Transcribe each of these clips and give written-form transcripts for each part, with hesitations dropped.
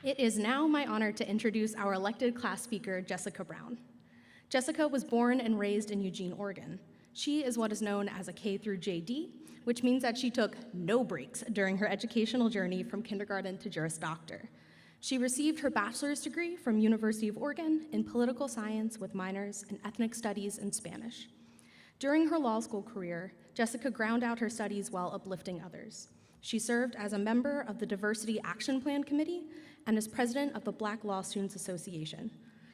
It is now my honor to introduce our elected class speaker, Jessica Brown. Jessica was born and raised in Eugene, Oregon. She is what is known as a K through JD, which means that she took no breaks during her educational journey from kindergarten to Juris Doctor. She received her bachelor's degree from University of Oregon in political science with minors in ethnic studies and Spanish. During her law school career, Jessica ground out her studies while uplifting others. She served as a member of the Diversity Action Plan Committee and is president of the Black Law Students Association,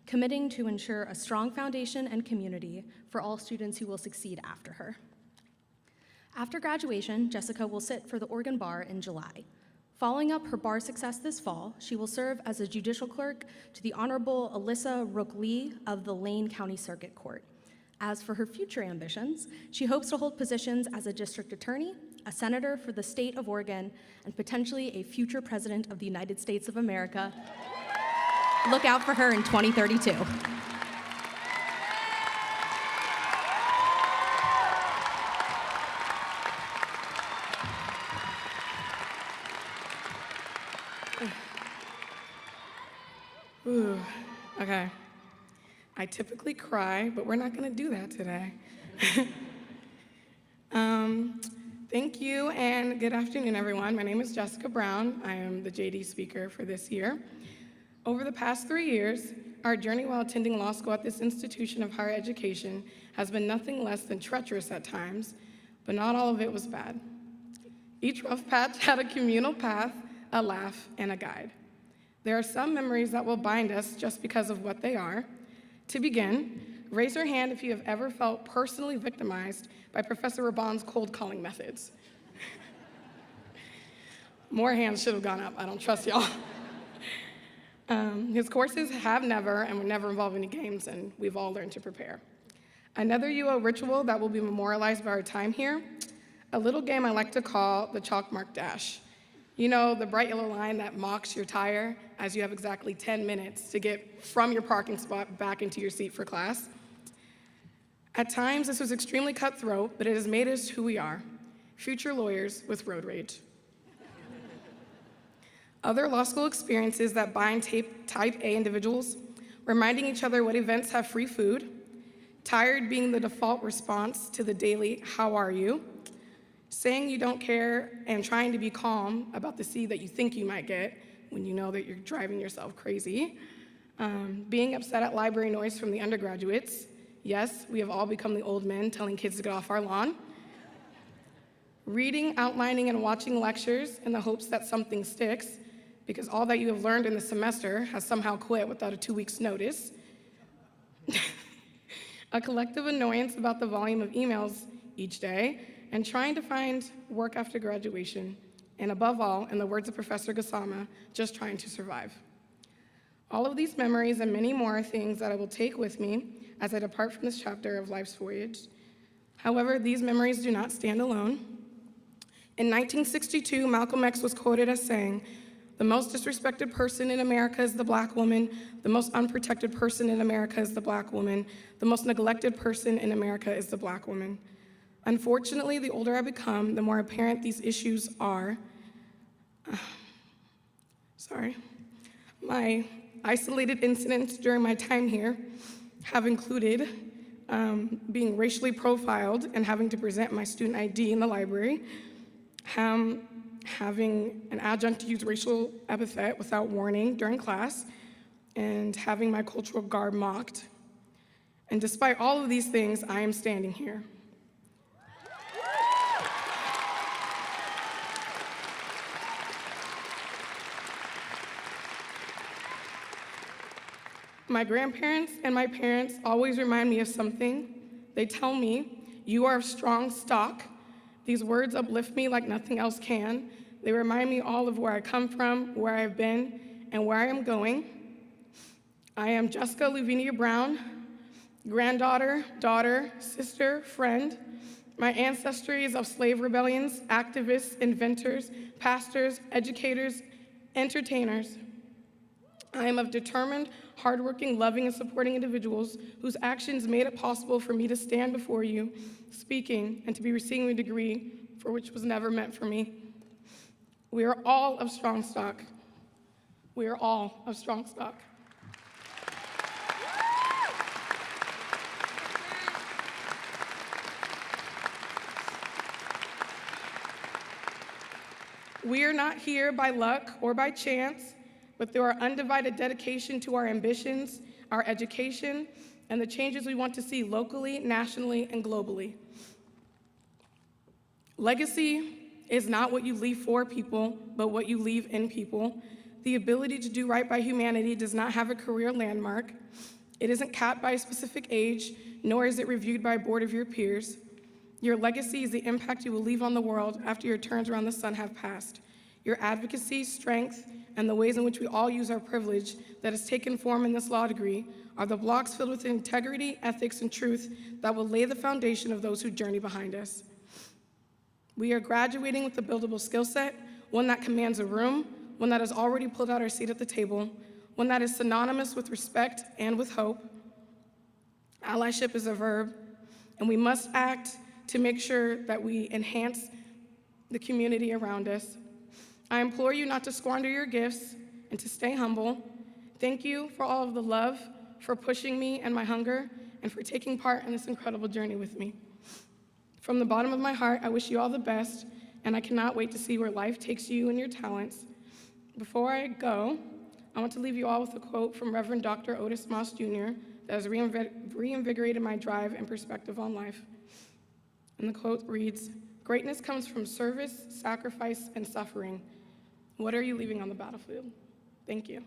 committing to ensure a strong foundation and community for all students who will succeed after her. After graduation, Jessica will sit for the Oregon Bar in July. Following up her bar success this fall, she will serve as a judicial clerk to the Honorable Alyssa Rook-Lee of the Lane County Circuit Court. As for her future ambitions, she hopes to hold positions as a district attorney, a senator for the state of Oregon, and potentially a future president of the United States of America. Look out for her in 2032. Ooh, okay. I typically cry, but we're not going to do that today. Thank you, and good afternoon, everyone. My name is Jessica Brown. I am the JD speaker for this year. Over the past 3 years, our journey while attending law school at this institution of higher education has been nothing less than treacherous at times, but not all of it was bad. Each rough patch had a communal path, a laugh, and a guide. There are some memories that will bind us just because of what they are. To begin, raise your hand if you have ever felt personally victimized by Professor Raban's cold calling methods. More hands should have gone up. I don't trust y'all. His courses have never and will never involve any games, and we've all learned to prepare. Another UO ritual that will be memorialized by our time here, a little game I like to call the chalk mark dash. You know, the bright yellow line that mocks your tire as you have exactly 10 minutes to get from your parking spot back into your seat for class. At times, this was extremely cutthroat, but it has made us who we are, future lawyers with road rage. Other law school experiences that bind type A individuals, reminding each other what events have free food, tired being the default response to the daily "how are you?" saying you don't care and trying to be calm about the C that you think you might get when you know that you're driving yourself crazy, being upset at library noise from the undergraduates. Yes, we have all become the old men telling kids to get off our lawn. Reading, outlining, and watching lectures in the hopes that something sticks, because all that you have learned in the semester has somehow quit without a 2 weeks notice. A collective annoyance about the volume of emails each day, and trying to find work after graduation, and above all, in the words of Professor Gassama, just trying to survive. All of these memories and many more are things that I will take with me as I depart from this chapter of life's voyage. However, these memories do not stand alone. In 1962, Malcolm X was quoted as saying, "The most disrespected person in America is the Black woman. The most unprotected person in America is the Black woman. The most neglected person in America is the Black woman." Unfortunately, the older I become, the more apparent these issues are. My isolated incidents during my time here have included being racially profiled and having to present my student ID in the library, having an adjunct use racial epithet without warning during class, and having my cultural garb mocked. And despite all of these things, I am standing here. My grandparents and my parents always remind me of something. They tell me, "You are of strong stock." These words uplift me like nothing else can. They remind me all of where I come from, where I've been, and where I am going. I am Jessica Lavinia Brown, granddaughter, daughter, sister, friend. My ancestry is of slave rebellions, activists, inventors, pastors, educators, entertainers. I am of determined, hardworking, loving, and supporting individuals whose actions made it possible for me to stand before you, speaking, and to be receiving a degree for which was never meant for me. We are all of strong stock. We are all of strong stock. We are not here by luck or by chance, but through our undivided dedication to our ambitions, our education, and the changes we want to see locally, nationally, and globally. Legacy is not what you leave for people, but what you leave in people. The ability to do right by humanity does not have a career landmark. It isn't capped by a specific age, nor is it reviewed by a board of your peers. Your legacy is the impact you will leave on the world after your turns around the sun have passed. Your advocacy, strength, and the ways in which we all use our privilege that has taken form in this law degree are the blocks filled with integrity, ethics, and truth that will lay the foundation of those who journey behind us. We are graduating with a buildable skill set, one that commands a room, one that has already pulled out our seat at the table, one that is synonymous with respect and with hope. Allyship is a verb, and we must act to make sure that we enhance the community around us. I implore you not to squander your gifts and to stay humble. Thank you for all of the love, for pushing me and my hunger, and for taking part in this incredible journey with me. From the bottom of my heart, I wish you all the best, and I cannot wait to see where life takes you and your talents. Before I go, I want to leave you all with a quote from Reverend Dr. Otis Moss Jr. that has reinvigorated my drive and perspective on life. And the quote reads, "Greatness comes from service, sacrifice, and suffering. What are you leaving on the battlefield?" Thank you.